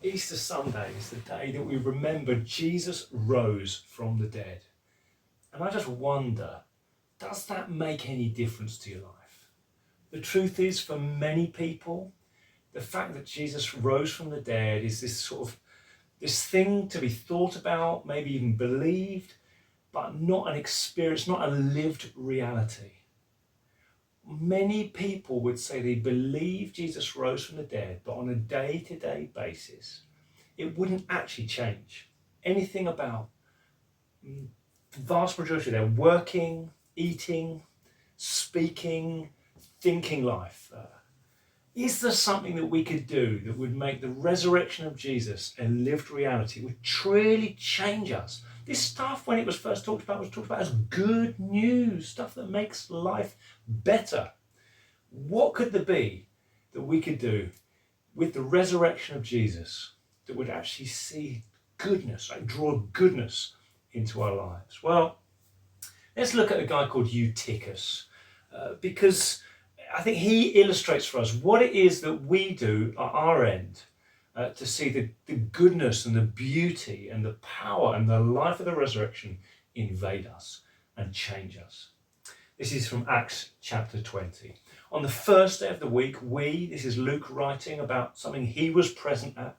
Easter Sunday is the day that we remember Jesus rose from the dead. And I just wonder, does that make any difference to your life? The truth is, for many people, the fact that Jesus rose from the dead is this thing to be thought about, maybe even believed, but not an experience, not a lived reality. Many people would say they believe Jesus rose from the dead, but on a day-to-day basis, it wouldn't actually change anything about the vast majority of their working, eating, speaking, thinking life. Is there something that we could do that would make the resurrection of Jesus a lived reality, would truly change us? This stuff, when it was first talked about, was talked about as good news, stuff that makes life better. What could there be that we could do with the resurrection of Jesus that would actually see goodness, like draw goodness into our lives? Well, let's look at a guy called Eutychus, because I think he illustrates for us what it is that we do at our end to see the goodness and the beauty and the power and the life of the resurrection invade us and change us. This is from Acts chapter 20. On the first day of the week, this is Luke writing about something he was present at,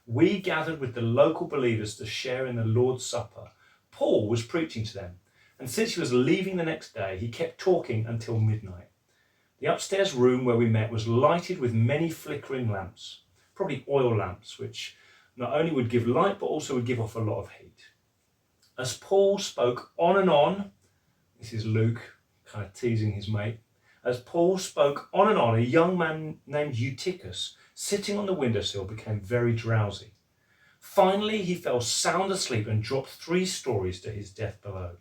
we gathered with the local believers to share in the Lord's Supper. Paul was preaching to them, and since he was leaving the next day, he kept talking until midnight. The upstairs room where we met was lighted with many flickering lamps, probably oil lamps, which not only would give light, but also would give off a lot of heat. As Paul spoke on and on, this is Luke kind of teasing his mate, as Paul spoke on and on, a young man named Eutychus, sitting on the windowsill, became very drowsy. Finally, he fell sound asleep and dropped 3 stories to his death below.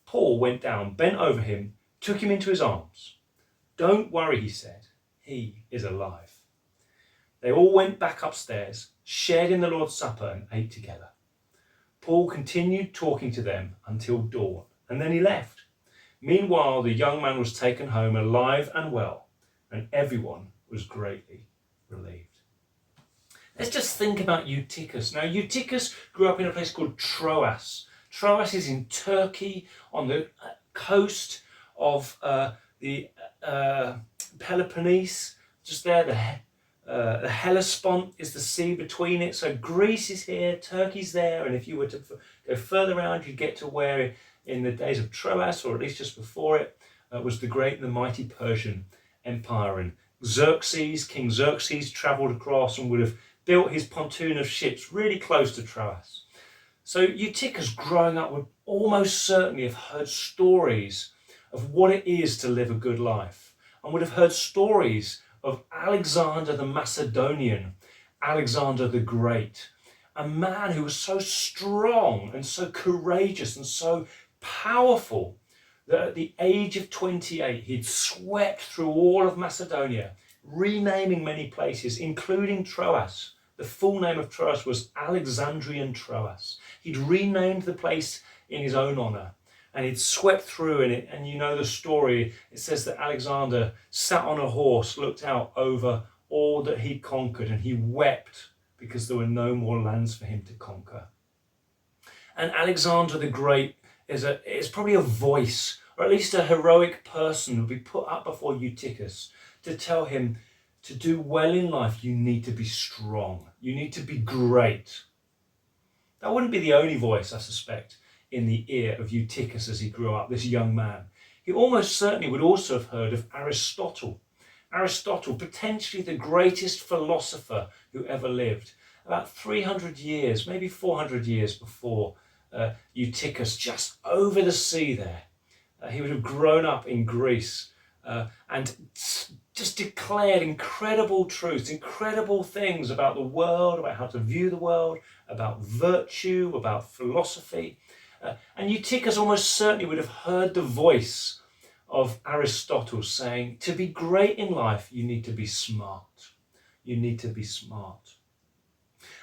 Paul went down, bent over him, took him into his arms. "Don't worry," he said, "he is alive." They all went back upstairs, shared in the Lord's Supper and ate together. Paul continued talking to them until dawn, and then he left. Meanwhile, the young man was taken home alive and well, and everyone was greatly relieved. Let's just think about Eutychus. Now, Eutychus grew up in a place called Troas. Troas is in Turkey, on the coast of the Peloponnese, just there. The Hellespont is the sea between it. So Greece is here, Turkey's there, and if you were to go further around, you'd get to where in the days of Troas, or at least just before it, was the great and the mighty Persian Empire. And King Xerxes travelled across and would have built his pontoon of ships really close to Troas. So Eutychus, growing up, would almost certainly have heard stories of what it is to live a good life, and would have heard stories of Alexander the Macedonian, Alexander the Great, a man who was so strong and so courageous and so powerful that at the age of 28, he'd swept through all of Macedonia, renaming many places, including Troas. The full name of Troas was Alexandrian Troas. He'd renamed the place in his own honour, and he'd swept through in it. And you know the story. It says that Alexander sat on a horse, looked out over all that he'd conquered, and he wept because there were no more lands for him to conquer. And Alexander the Great is probably a voice, or at least a heroic person, would be put up before Eutychus to tell him to do well in life, you need to be strong. You need to be great. That wouldn't be the only voice, I suspect, in the ear of Eutychus as he grew up, this young man. He almost certainly would also have heard of Aristotle. Aristotle, potentially the greatest philosopher who ever lived, about 300 years, maybe 400 years before Eutychus, just over the sea there. He would have grown up in Greece and just declared incredible truths, incredible things about the world, about how to view the world, about virtue, about philosophy. And Eutychus almost certainly would have heard the voice of Aristotle saying, to be great in life, you need to be smart. You need to be smart.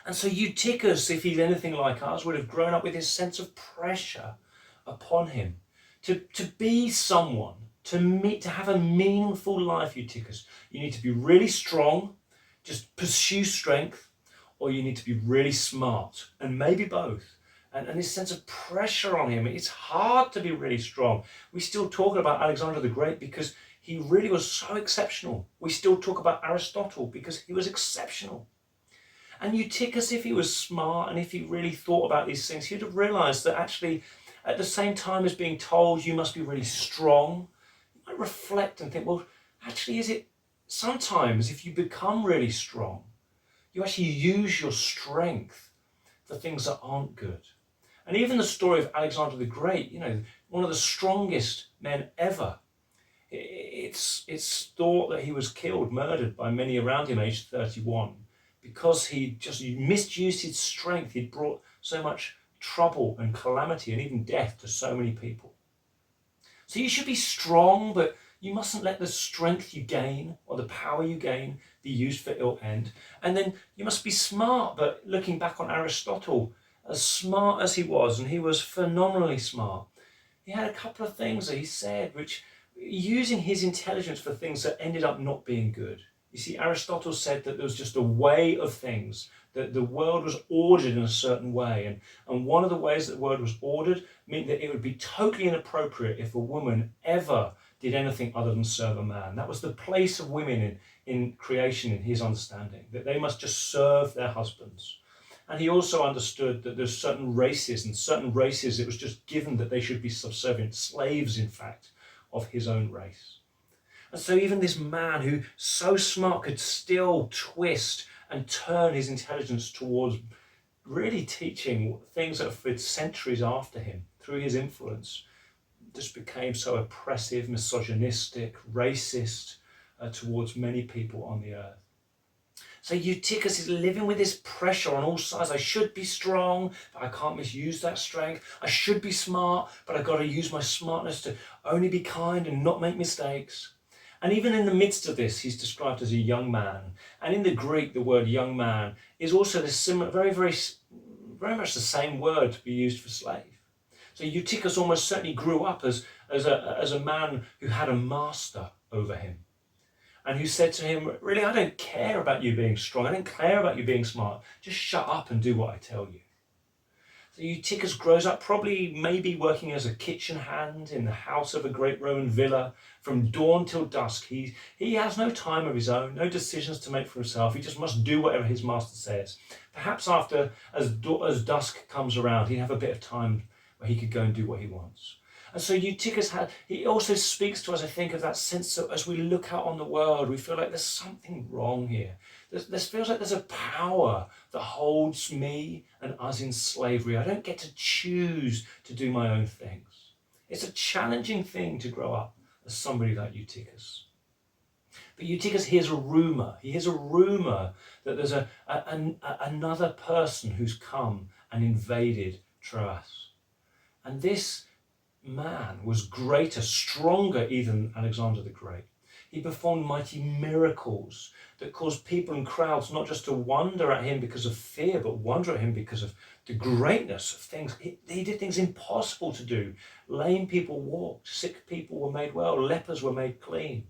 And so Eutychus, if he's anything like us, would have grown up with this sense of pressure upon him to be someone, to have a meaningful life. Eutychus, you need to be really strong, just pursue strength. or you need to be really smart, and maybe both. And this sense of pressure on him. It's hard to be really strong. We still talk about Alexander the Great because he really was so exceptional. We still talk about Aristotle because he was exceptional. And Eutychus, if he was smart and if he really thought about these things, he'd have realized that actually at the same time as being told you must be really strong, you might reflect and think, well, actually, is it sometimes if you become really strong, you actually use your strength for things that aren't good. And even the story of Alexander the Great, one of the strongest men ever, it's thought that he was killed, murdered by many around him aged 31, because he misused his strength. He'd brought so much trouble and calamity and even death to so many people. So you should be strong, but you mustn't let the strength you gain or the power you gain be used for ill end. And then you must be smart, but looking back on Aristotle, as smart as he was, and he was phenomenally smart, he had a couple of things that he said, which using his intelligence for things that ended up not being good. You see, Aristotle said that there was just a way of things, that the world was ordered in a certain way. And one of the ways that the world was ordered meant that it would be totally inappropriate if a woman ever did anything other than serve a man. That was the place of women in creation, in his understanding, that they must just serve their husbands. And he also understood that there's certain races it was just given that they should be subservient, slaves in fact, of his own race. And so even this man who so smart could still twist and turn his intelligence towards really teaching things that for centuries after him, through his influence, just became so oppressive, misogynistic, racist towards many people on the earth. So Eutychus is living with this pressure on all sides. I should be strong, but I can't misuse that strength. I should be smart, but I've got to use my smartness to only be kind and not make mistakes. And even in the midst of this, he's described as a young man. And in the Greek, the word young man is also this similar, very much the same word to be used for slave. So Eutychus almost certainly grew up as a man who had a master over him, and who said to him, really, I don't care about you being strong. I don't care about you being smart. Just shut up and do what I tell you. So Eutychus grows up maybe working as a kitchen hand in the house of a great Roman villa from dawn till dusk. He has no time of his own, no decisions to make for himself. He just must do whatever his master says. Perhaps as dusk comes around, he'd have a bit of time where he could go and do what he wants. And so Eutychus he also speaks to us, I think, of that sense that as we look out on the world, we feel like there's something wrong here. This feels like there's a power that holds me and us in slavery. I don't get to choose to do my own things. It's a challenging thing to grow up as somebody like Eutychus. But Eutychus hears a rumour. He hears a rumour that there's another person who's come and invaded Troas. And this man was greater, stronger even than Alexander the Great. He performed mighty miracles that caused people and crowds not just to wonder at him because of fear, but wonder at him because of the greatness of things. He did things impossible to do. Lame people walked, sick people were made well, lepers were made clean.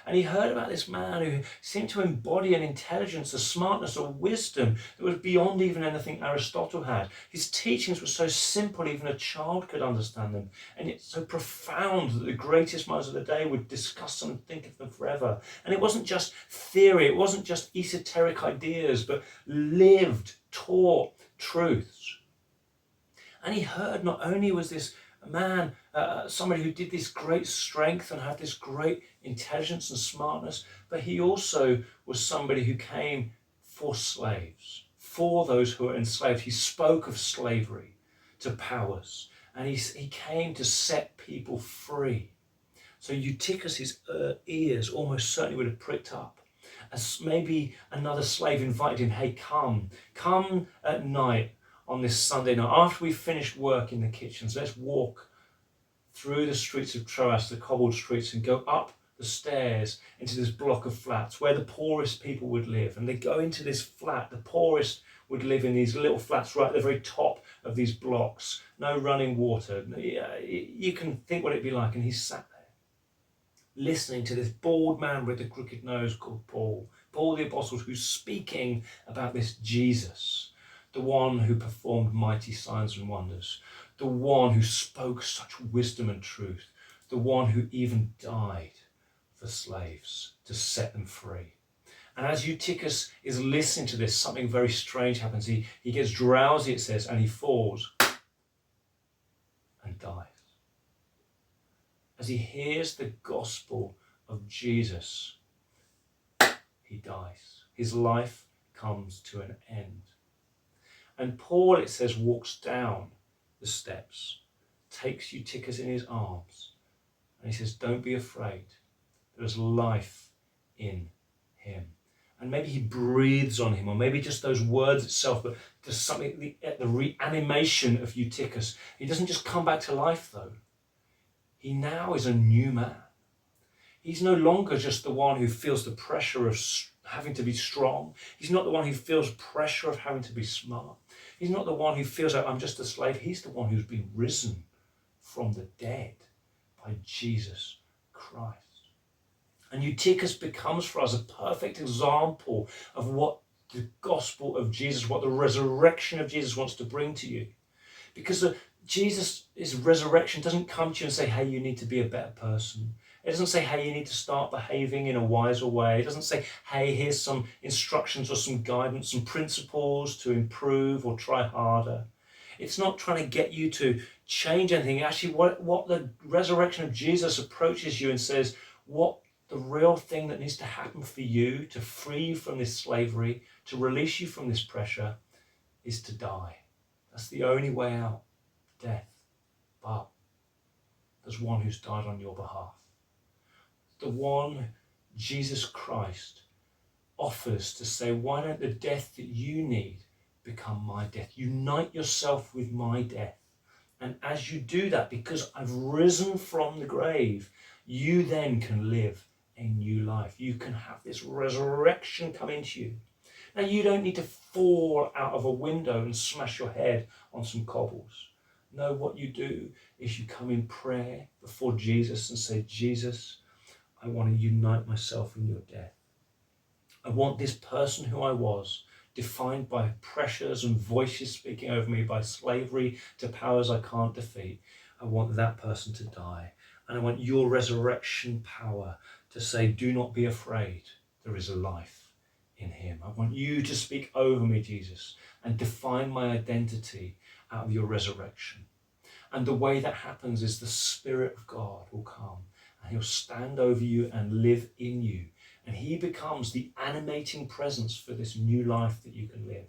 And he heard about this man who seemed to embody an intelligence, a smartness, a wisdom that was beyond even anything Aristotle had. His teachings were so simple, even a child could understand them, and yet so profound that the greatest minds of the day would discuss them and think of them forever. And it wasn't just theory, it wasn't just esoteric ideas, but lived, taught truths. And he heard not only was this a man, somebody who did this great strength and had this great intelligence and smartness, but he also was somebody who came for slaves, for those who were enslaved. He spoke of slavery to powers, and he came to set people free. So Eutychus's ears almost certainly would have pricked up as maybe another slave invited him, hey, come at night on this Sunday night, after we've finished work in the kitchens, let's walk through the streets of Troas, the cobbled streets, and go up the stairs into this block of flats where the poorest people would live. And they go into this flat, the poorest would live in these little flats right at the very top of these blocks. No running water. You can think what it'd be like. And he sat there. listening to this bald man with the crooked nose called Paul, Paul the Apostle, who's speaking about this Jesus, the one who performed mighty signs and wonders, the one who spoke such wisdom and truth, the one who even died for slaves to set them free. And as Eutychus is listening to this, something very strange happens. He gets drowsy, it says, and he falls and dies. As he hears the gospel of Jesus, he dies. His life comes to an end. And Paul, it says, walks down the steps, takes Eutychus in his arms, and he says, don't be afraid. There is life in him. And maybe he breathes on him, or maybe just those words itself, but there's something, the reanimation of Eutychus. He doesn't just come back to life, though. He now is a new man. He's no longer just the one who feels the pressure of having to be strong. He's not the one who feels pressure of having to be smart. He's not the one who feels like I'm just a slave. He's the one who's been risen from the dead by Jesus Christ. And Eutychus becomes for us a perfect example of what the gospel of Jesus, what the resurrection of Jesus wants to bring to you. Because Jesus' resurrection doesn't come to you and say, hey, you need to be a better person. It doesn't say, hey, you need to start behaving in a wiser way. It doesn't say, hey, here's some instructions or some guidance, some principles to improve or try harder. It's not trying to get you to change anything. Actually, what the resurrection of Jesus approaches you and says, what the real thing that needs to happen for you to free you from this slavery, to release you from this pressure, is to die. That's the only way out, death. But there's one who's died on your behalf. The one Jesus Christ offers to say, why don't the death that you need become my death? Unite yourself with my death. And as you do that, because I've risen from the grave, you then can live a new life. You can have this resurrection come into you. Now, you don't need to fall out of a window and smash your head on some cobbles. No, what you do is you come in prayer before Jesus and say, Jesus, I want to unite myself in your death. I want this person who I was, defined by pressures and voices speaking over me, by slavery to powers I can't defeat. I want that person to die. And I want your resurrection power to say, do not be afraid. There is a life in him. I want you to speak over me, Jesus, and define my identity out of your resurrection. And the way that happens is the Spirit of God will come and he'll stand over you and live in you. And he becomes the animating presence for this new life that you can live.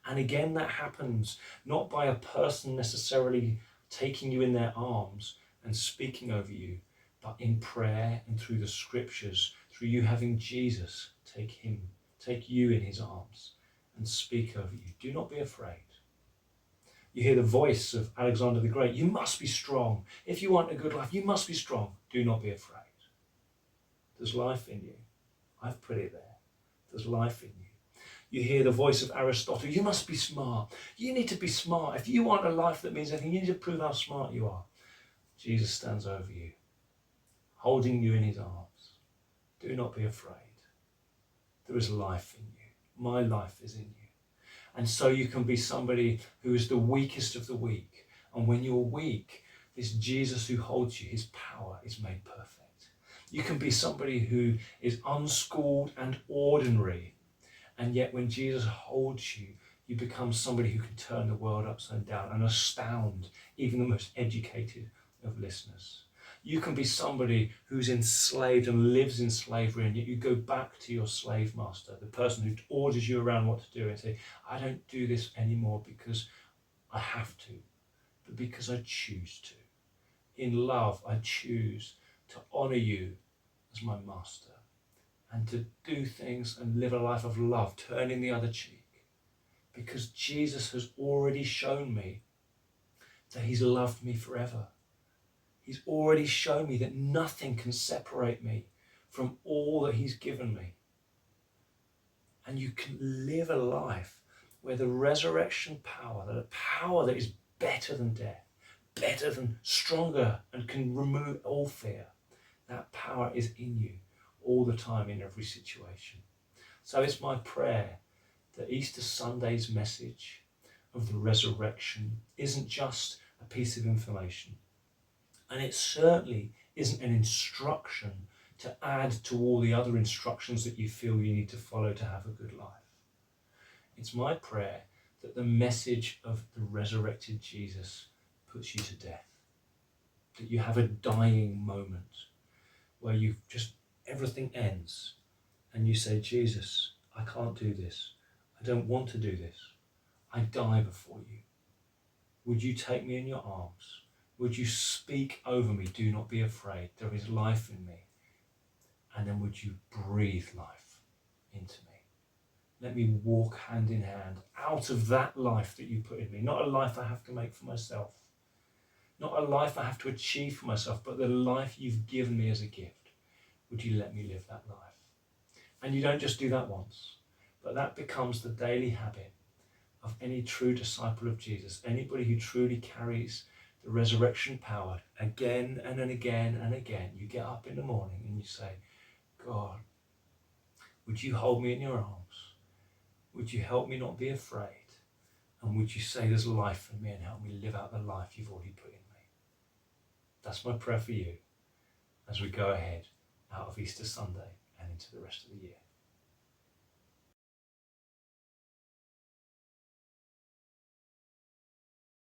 And again, that happens not by a person necessarily taking you in their arms and speaking over you, but in prayer and through the scriptures, through you having Jesus take you in his arms and speak over you. Do not be afraid. You hear the voice of Alexander the Great. You must be strong. If you want a good life, you must be strong. Do not be afraid. There's life in you. I've put it there. There's life in you. You hear the voice of Aristotle. You must be smart. You need to be smart. If you want a life that means anything, you need to prove how smart you are. Jesus stands over you, holding you in his arms. Do not be afraid. There is life in you. My life is in you. And so you can be somebody who is the weakest of the weak. And when you're weak, this Jesus who holds you, his power is made perfect. You can be somebody who is unschooled and ordinary. And yet when Jesus holds you, you become somebody who can turn the world upside down and astound even the most educated of listeners. You can be somebody who's enslaved and lives in slavery, and yet you go back to your slave master, the person who orders you around what to do, and say, I don't do this anymore because I have to, but because I choose to. In love, I choose to honor you as my master and to do things and live a life of love, turning the other cheek, because Jesus has already shown me that he's loved me forever. He's already shown me that nothing can separate me from all that he's given me. And you can live a life where the resurrection power, the power that is better than death, better than stronger and can remove all fear, That power is in you all the time in every situation. So it's my prayer that Easter Sunday's message of the resurrection isn't just a piece of information. And it certainly isn't an instruction to add to all the other instructions that you feel you need to follow to have a good life. It's my prayer that the message of the resurrected Jesus puts you to death. That you have a dying moment where everything ends and you say, Jesus, I can't do this. I don't want to do this. I die before you. Would you take me in your arms? Would you speak over me? Do not be afraid. There is life in me. And then would you breathe life into me? Let me walk hand in hand out of that life that you put in me. Not a life I have to make for myself. Not a life I have to achieve for myself, but the life you've given me as a gift. Would you let me live that life? And you don't just do that once, but that becomes the daily habit of any true disciple of Jesus, anybody who truly carries the resurrection power again and again and again. You get up in the morning and you say, God, would you hold me in your arms? Would you help me not be afraid? And would you say there's life in me and help me live out the life you've already put in me? That's my prayer for you as we go ahead out of Easter Sunday and into the rest of the year.